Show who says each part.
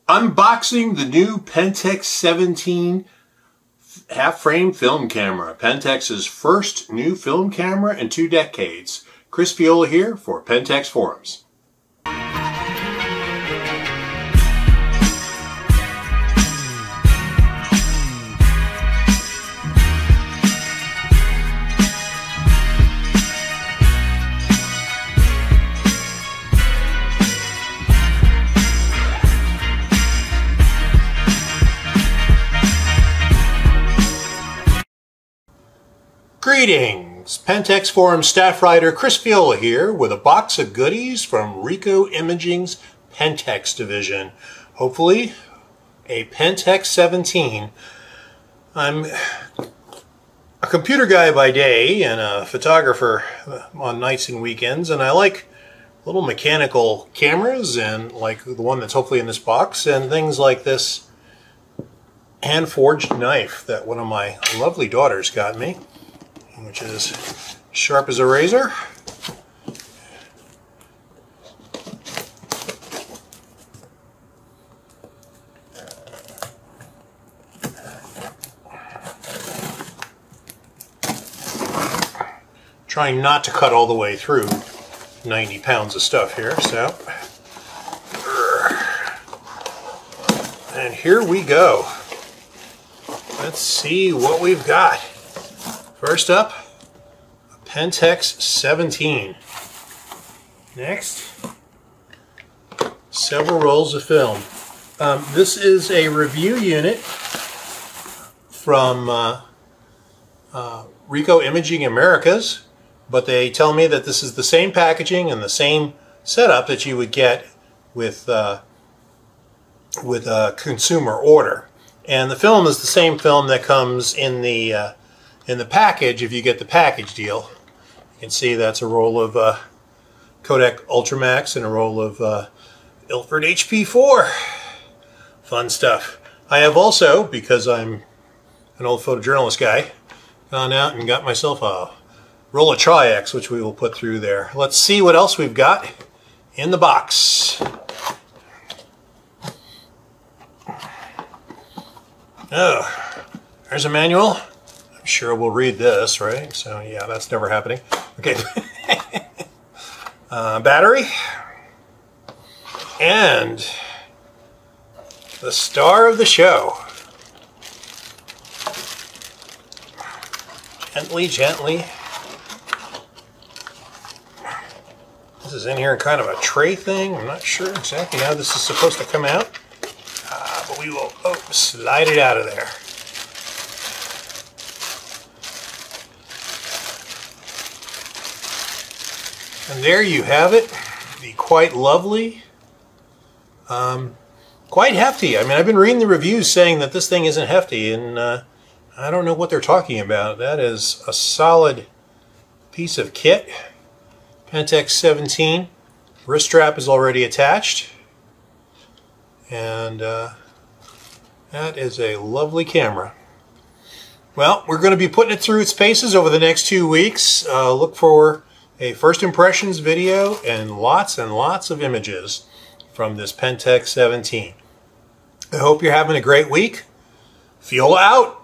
Speaker 1: Unboxing the new Pentax 17 half-frame film camera. Pentax's first new film camera in 2 decades. Chris Viola here for Pentax Forums. Greetings! Pentax Forum staff writer Chris Viola here with a box of goodies from Ricoh Imaging's Pentax division. Hopefully, a Pentax 17. I'm a computer guy by day and a photographer on nights and weekends, and I like little mechanical cameras and like the one that's hopefully in this box and things like this hand-forged knife that one of my lovely daughters got me, which is sharp as a razor. Trying not to cut all the way through 90 pounds of stuff here, so. And here we go. Let's see what we've got. First up, a Pentax 17. Next, several rolls of film. This is a review unit from Ricoh Imaging Americas, but they tell me that this is the same packaging and the same setup that you would get with a consumer order. And the film is the same film that comes in the package if you get the package deal. You can see that's a roll of Kodak Ultramax and a roll of Ilford HP4. Fun stuff. I have also, because I'm an old photojournalist guy, gone out and got myself a roll of Tri-X, which we will put through there. Let's see what else we've got in the box. Oh, there's a manual. I'm sure we'll read this, right? So yeah, that's never happening. Okay. Battery. And the star of the show. Gently, gently. This is in here in kind of a tray thing. I'm not sure exactly how this is supposed to come out. But we will slide it out of there. And there you have it, the quite lovely, quite hefty. I mean, I've been reading the reviews saying that this thing isn't hefty, and I don't know what they're talking about. That is a solid piece of kit. Pentax 17. Wrist strap is already attached. And that is a lovely camera. Well, we're going to be putting it through its paces over the next 2 weeks. Look for a first impressions video and lots of images from this Pentax 17. I hope you're having a great week. Viola out!